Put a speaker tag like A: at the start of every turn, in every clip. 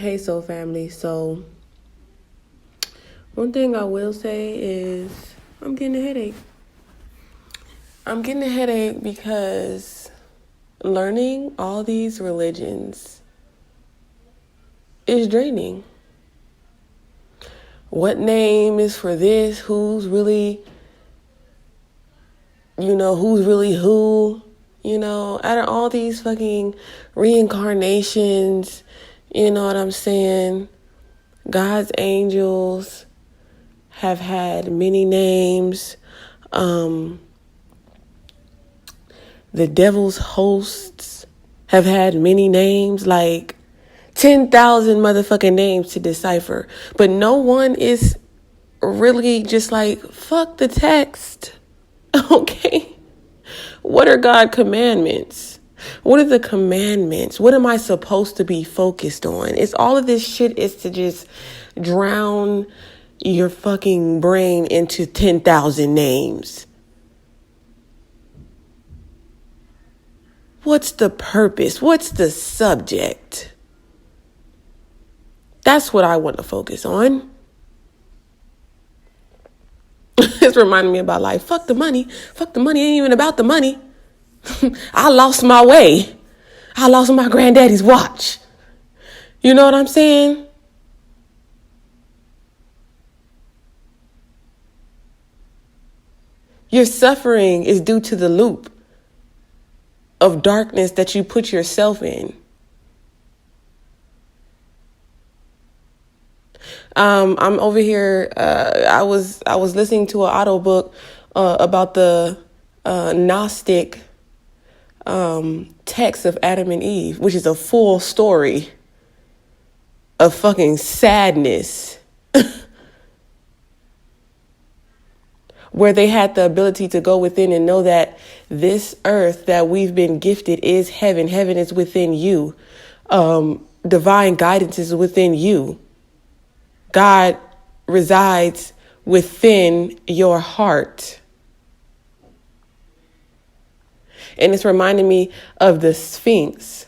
A: Hey, Soul Family. So, one thing I will say is I'm getting a headache. I'm getting a headache because learning all these religions is draining. What name is for this? Who's really who? Out of all these fucking reincarnations, you know what I'm saying? God's angels have had many names. The devil's hosts have had many names, like 10,000 motherfucking names to decipher. But no one is really just like, fuck the text. Okay. What are God's commandments? What are the commandments? What am I supposed to be focused on? It's all of this shit is to just drown your fucking brain into 10,000 names. What's the purpose? What's the subject? That's what I want to focus on. It's reminding me about life. Fuck the money. Fuck the money. Ain't even about the money. I lost my way. I lost my granddaddy's watch. You know what I'm saying? Your suffering is due to the loop of darkness that you put yourself in. I'm over here. I was listening to an audiobook about the Gnostic text of Adam and Eve, which is a full story of fucking sadness, where they had the ability to go within and know that this earth that we've been gifted is heaven. Heaven is within you. Divine guidance is within you. God resides within your heart. And it's reminding me of the Sphinx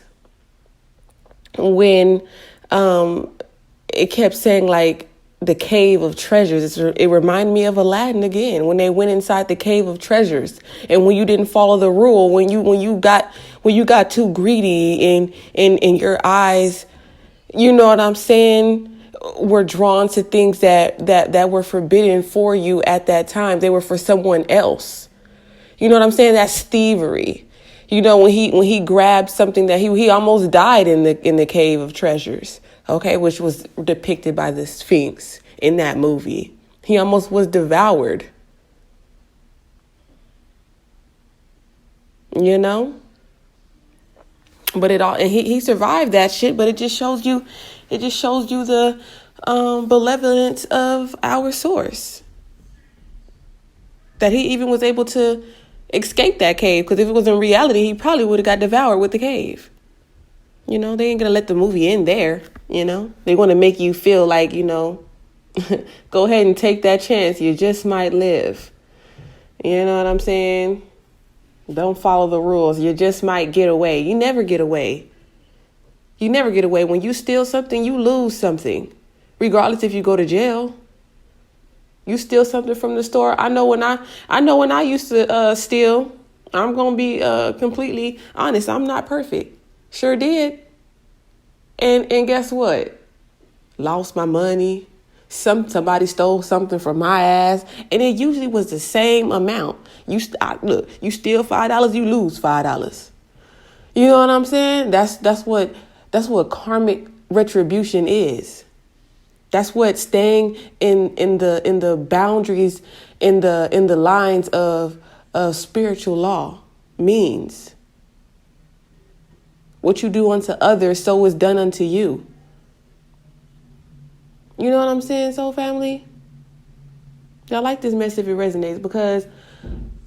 A: when it kept saying like the cave of treasures. It reminded me of Aladdin again, when they went inside the cave of treasures. And when you didn't follow the rule, when you got too greedy in your eyes, you know what I'm saying, were drawn to things that were forbidden for you at that time. They were for someone else. You know what I'm saying? That's thievery. You know, when he grabbed something that he almost died in the cave of treasures, okay, which was depicted by the Sphinx in that movie. He almost was devoured. You know? But he survived that shit, but it just shows you the benevolence of our source. That he even was able to escape that cave, because if it was in reality, he probably would have got devoured with the cave. You know, they ain't gonna let the movie end there. You know, they want to make you feel like, you know, go ahead and take that chance. You just might live. You know what I'm saying? Don't follow the rules. You just might get away. You never get away. You never get away. When you steal something, you lose something, regardless if you go to jail. You steal something from the store. I know when I used to steal. I'm gonna be completely honest. I'm not perfect. Sure did. And guess what? Lost my money. Somebody stole something from my ass, and it usually was the same amount. You steal $5, you lose $5. You know what I'm saying? That's what karmic retribution is. That's what staying in the boundaries, in the lines of spiritual law means. What you do unto others, so is done unto you. You know what I'm saying, soul family? I like this message if it resonates, because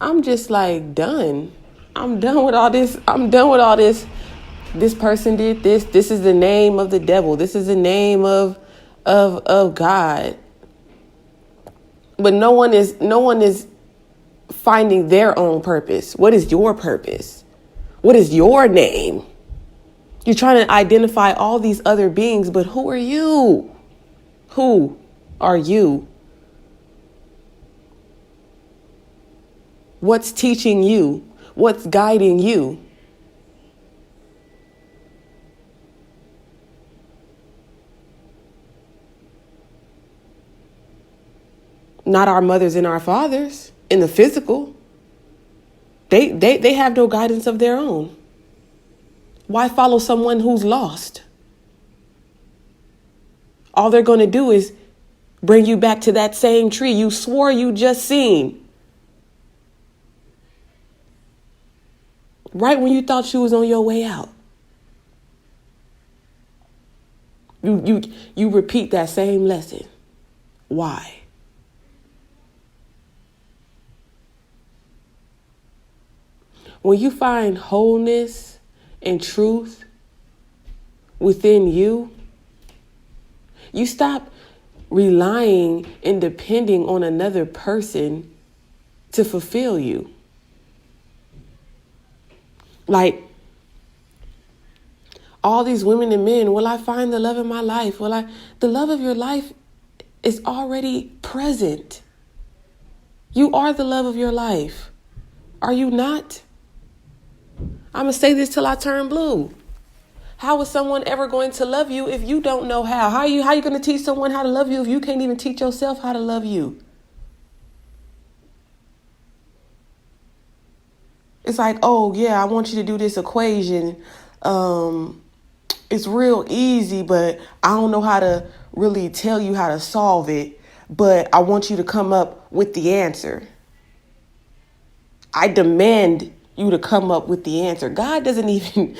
A: I'm just like done. I'm done with all this. This person did this. This is the name of the devil. This is the name of God. But no one is finding their own purpose. What is your purpose? What is your name? You're trying to identify all these other beings, but who are you? Who are you? What's teaching you? What's guiding you? Not our mothers and our fathers in the physical. They have no guidance of their own. Why follow someone who's lost? All they're going to do is bring you back to that same tree you swore you just seen. Right when you thought you was on your way out. You repeat that same lesson. Why? When you find wholeness and truth within you, you stop relying and depending on another person to fulfill you. Like all these women and men, will I find the love of my life? The love of your life is already present. You are the love of your life. Are you not? I'm going to say this till I turn blue. How is someone ever going to love you if you don't know how? How are you going to teach someone how to love you if you can't even teach yourself how to love you? It's like, oh, yeah, I want you to do this equation. It's real easy, but I don't know how to really tell you how to solve it. But I want you to come up with the answer. I demand you to come up with the answer. God doesn't even,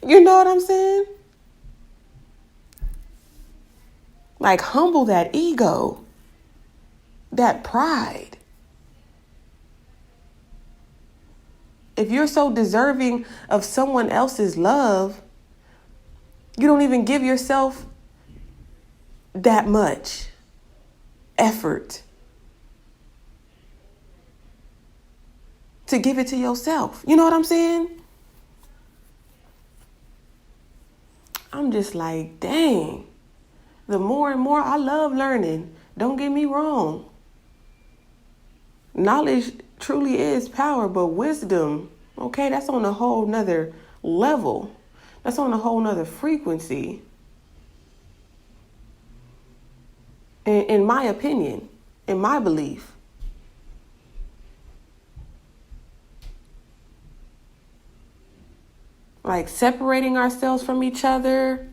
A: you know what I'm saying? Like, humble that ego, that pride. If you're so deserving of someone else's love, you don't even give yourself that much effort to give it to yourself. You know what I'm saying? I'm just like, dang. The more and more I love learning. Don't get me wrong. Knowledge truly is power, but wisdom, okay, that's on a whole nother level. That's on a whole nother frequency. In my opinion, in my belief. Like separating ourselves from each other,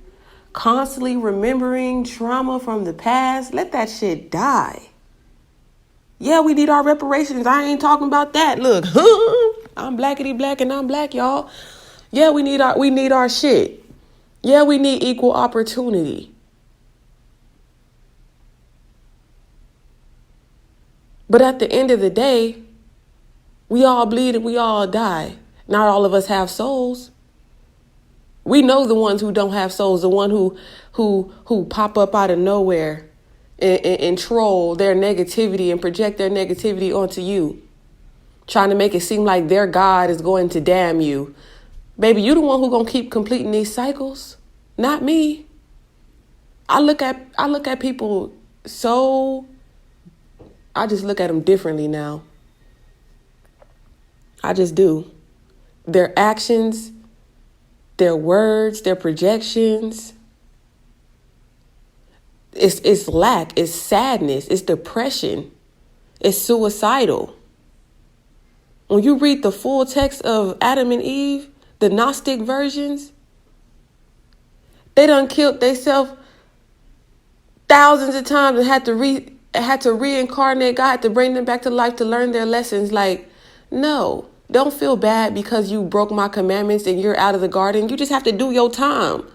A: constantly remembering trauma from the past. Let that shit die. Yeah, we need our reparations. I ain't talking about that. Look, I'm blackity black and I'm black, y'all. Yeah, we need our shit. Yeah, we need equal opportunity. But at the end of the day, we all bleed and we all die. Not all of us have souls. We know the ones who don't have souls, the one who pop up out of nowhere and troll their negativity and project their negativity onto you, trying to make it seem like their God is going to damn you. Baby, you the one who gonna keep completing these cycles, not me. I look at people I just look at them differently now. I just do. Their actions, their words, their projections. It's lack, it's sadness, it's depression, it's suicidal. When you read the full text of Adam and Eve, the Gnostic versions, they done killed themselves thousands of times and had to reincarnate. God had to bring them back to life to learn their lessons. Like, no, don't feel bad because you broke my commandments and you're out of the garden. You just have to do your time.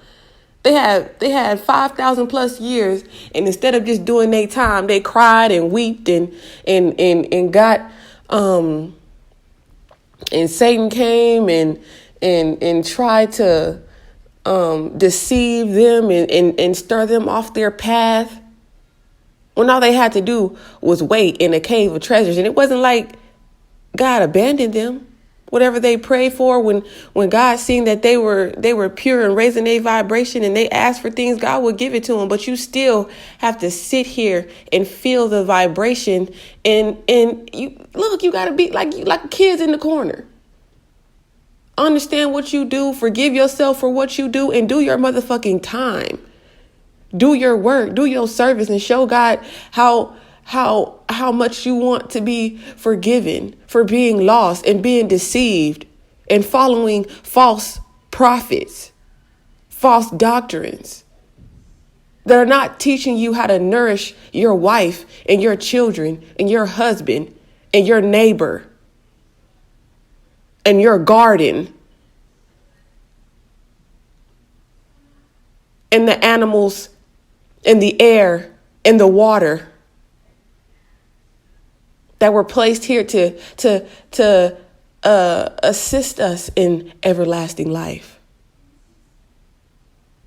A: They had 5,000 plus years, and instead of just doing their time, they cried and wept and got and Satan came and tried to deceive them and stir them off their path. When all they had to do was wait in a cave of treasures, and it wasn't like God abandoned them. Whatever they prayed for, when God seen that they were pure and raising their vibration and they asked for things, God will give it to them. But you still have to sit here and feel the vibration. And you look, you gotta be like kids in the corner. Understand what you do, forgive yourself for what you do, and do your motherfucking time. Do your work, do your service, and show God how much you want to be forgiven for being lost and being deceived and following false prophets, false doctrines that are not teaching you how to nourish your wife and your children and your husband and your neighbor and your garden and the animals and the air and the water that were placed here to assist us in everlasting life.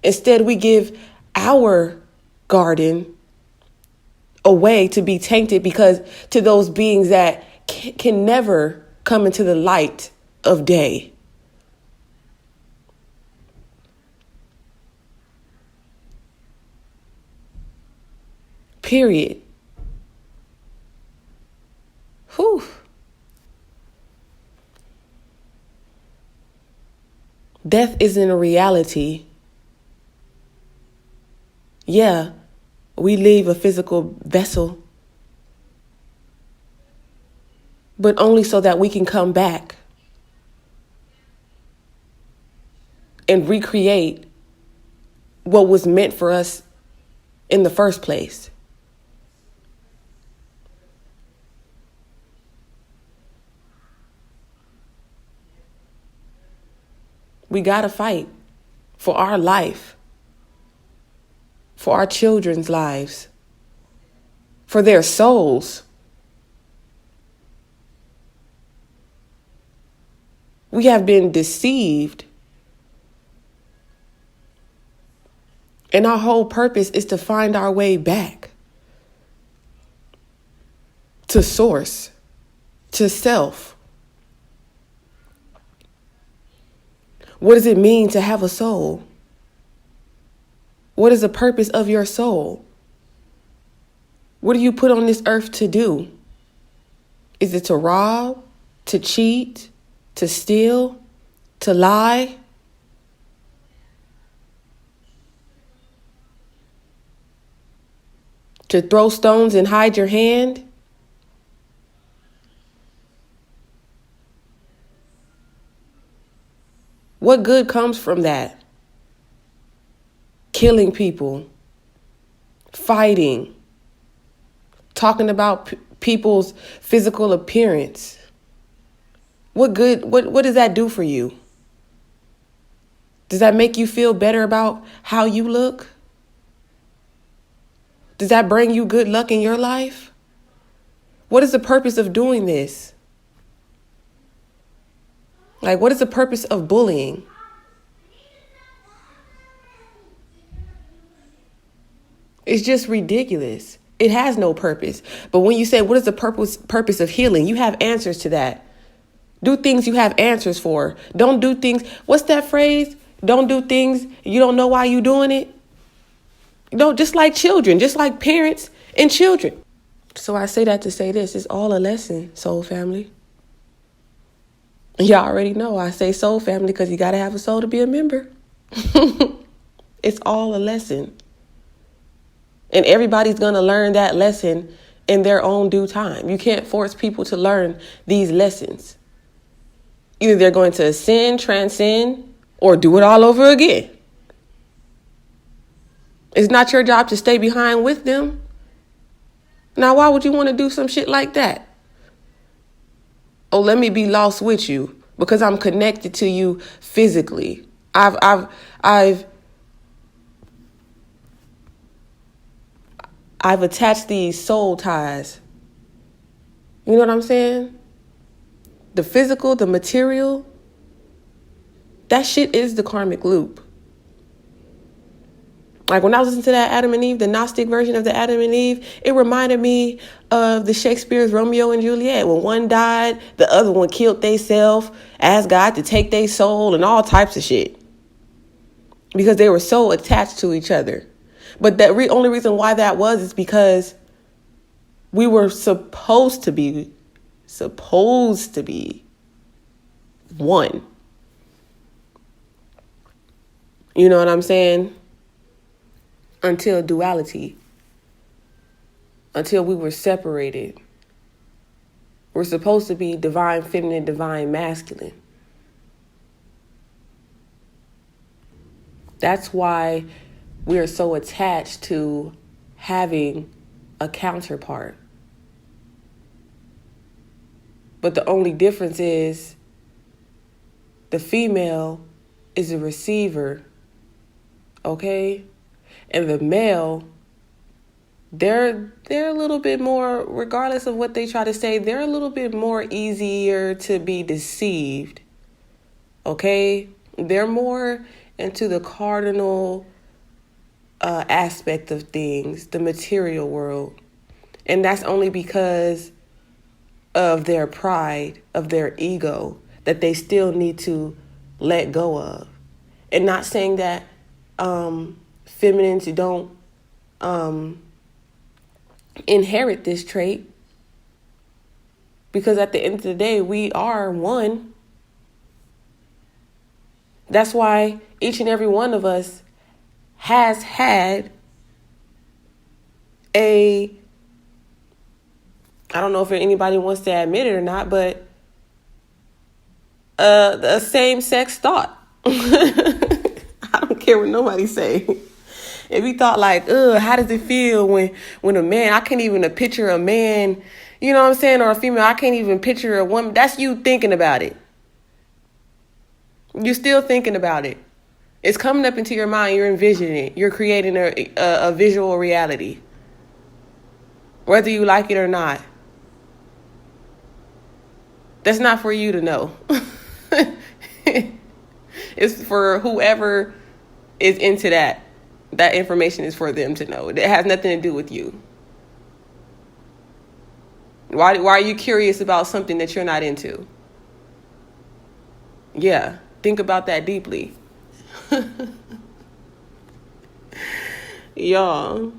A: Instead, we give our garden away to be tainted because to those beings that can never come into the light of day. Period. Whew. Death isn't a reality. Yeah, we leave a physical vessel, but only so that we can come back and recreate what was meant for us in the first place. We gotta fight for our life, for our children's lives, for their souls. We have been deceived. And our whole purpose is to find our way back to source, to self. What does it mean to have a soul? What is the purpose of your soul? What are you put on this earth to do? Is it to rob, to cheat, to steal, to lie? To throw stones and hide your hand? What good comes from that? Killing people, fighting, talking about people's physical appearance. What good, what does that do for you? Does that make you feel better about how you look? Does that bring you good luck in your life? What is the purpose of doing this? Like, what is the purpose of bullying? It's just ridiculous. It has no purpose. But when you say, what is the purpose of healing? You have answers to that. Do things you have answers for. Don't do things. What's that phrase? Don't do things you don't know why you're doing it. Just like children, just like parents and children. So I say that to say this. It's all a lesson, soul family. Y'all already know I say soul family because you got to have a soul to be a member. It's all a lesson. And everybody's going to learn that lesson in their own due time. You can't force people to learn these lessons. Either they're going to ascend, transcend, or do it all over again. It's not your job to stay behind with them. Now, why would you want to do some shit like that? Oh, let me be lost with you because I'm connected to you physically. I've attached these soul ties. You know what I'm saying? The physical, the material, that shit is the karmic loop. Like when I was listening to that Adam and Eve, the Gnostic version of the Adam and Eve, it reminded me of the Shakespeare's Romeo and Juliet. When one died, the other one killed theyself, asked God to take their soul and all types of shit. Because they were so attached to each other. But the only reason why that was is because we were supposed to be one. You know what I'm saying? Until duality. Until we were separated. We're supposed to be divine feminine, divine masculine. That's why we are so attached to having a counterpart. But the only difference is the female is a receiver, okay? And the male, they're a little bit more, regardless of what they try to say, they're a little bit more easier to be deceived, okay? They're more into the cardinal aspect of things, the material world. And that's only because of their pride, of their ego, that they still need to let go of. And not saying that feminines don't inherit this trait, because at the end of the day, we are one. That's why each and every one of us has had I don't know if anybody wants to admit it or not, but a same-sex thought. I don't care what nobody say. If you thought like, how does it feel when a man, I can't even picture a man, you know what I'm saying, or a female, I can't even picture a woman. That's you thinking about it. You're still thinking about it. It's coming up into your mind. You're envisioning it. You're creating a visual reality, whether you like it or not. That's not for you to know. It's for whoever is into that. That information is for them to know. It has nothing to do with you. Why are you curious about something that you're not into? Yeah, think about that deeply. Y'all,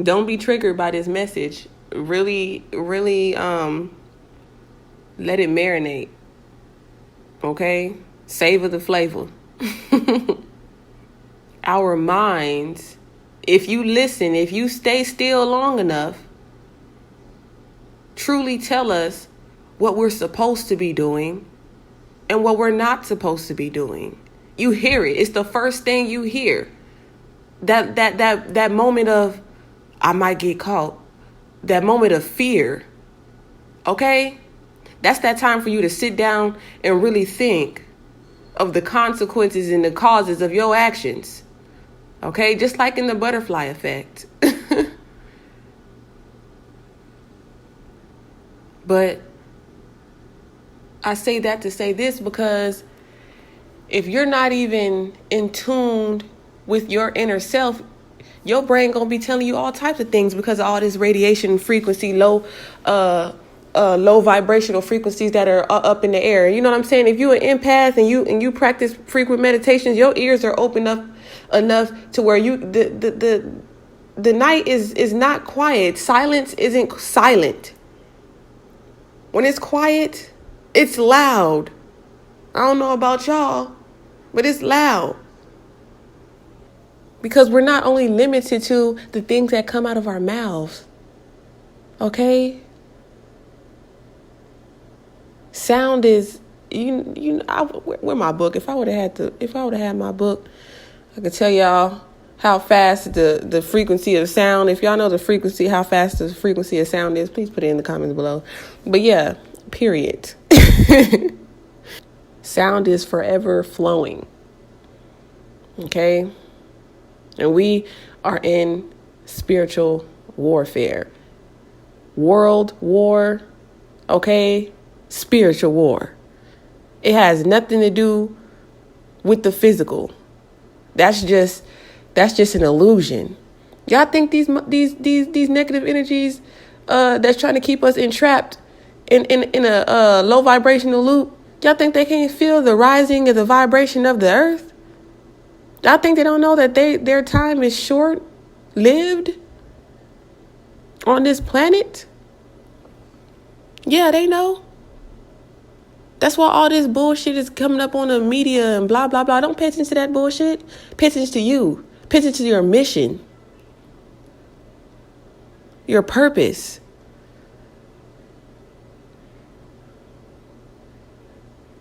A: don't be triggered by this message. Really, let it marinate. Okay? Savor the flavor. Our minds, if you listen, if you stay still long enough, truly tell us what we're supposed to be doing and what we're not supposed to be doing. You hear it. It's the first thing you hear. That moment of, I might get caught. That moment of fear. Okay? That's that time for you to sit down and really think of the consequences and the causes of your actions. Okay? Just like in the butterfly effect. But I say that to say this, because if you're not even in tune with your inner self, your brain gonna be telling you all types of things because of all this radiation frequency, low vibrational frequencies that are up in the air. You know what I'm saying? If you're an empath and you practice frequent meditations, your ears are open up enough to where the night is not quiet. Silence isn't silent. When it's quiet, it's loud. I don't know about y'all, but it's loud. Because we're not only limited to the things that come out of our mouths. Okay? Sound is, where my book? If I would have had my book, I could tell y'all how fast the frequency of sound. If y'all know how fast the frequency of sound is, please put it in the comments below. But yeah, period. Sound is forever flowing. Okay? And we are in spiritual warfare. World war, okay? Spiritual war. It has nothing to do with the physical. That's just That's just an illusion. Y'all think these negative energies that's trying to keep us entrapped in a low vibrational loop, y'all think they can't feel the rising of the vibration of the earth? Y'all think they don't know that their time is short-lived on this planet? Yeah, they know. That's why all this bullshit is coming up on the media and blah, blah, blah. Don't pay attention to that bullshit. Pay attention to you. Pay attention to your mission. Your purpose.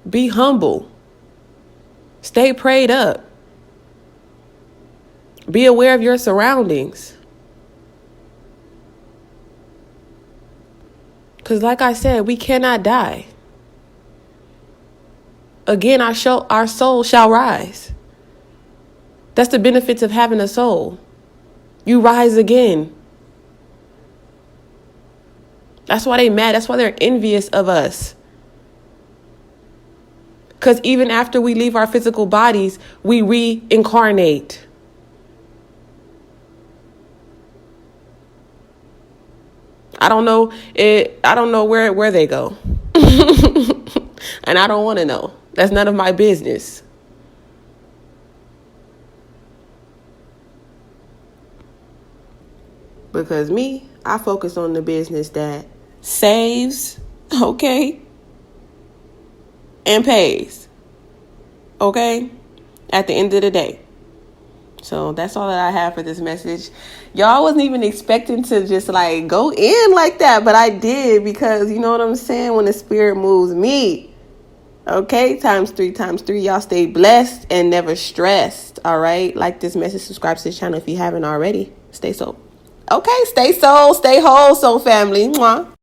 A: Be humble. Stay prayed up. Be aware of your surroundings. Because like I said, we cannot die. Again, our soul shall rise. That's the benefits of having a soul. You rise again. That's why they mad. That's why they're envious of us. Because even after we leave our physical bodies, we reincarnate. I don't know where they go. And I don't want to know. That's none of my business. Because me, I focus on the business that saves, okay, and pays, okay, at the end of the day. So that's all that I have for this message. Y'all wasn't even expecting to just like go in like that, but I did because you know what I'm saying? When the spirit moves me, okay, times three. Y'all stay blessed and never stressed, all right? Like this message, subscribe to this channel if you haven't already. Stay soul. Okay, stay soul, stay whole, soul family. Mwah.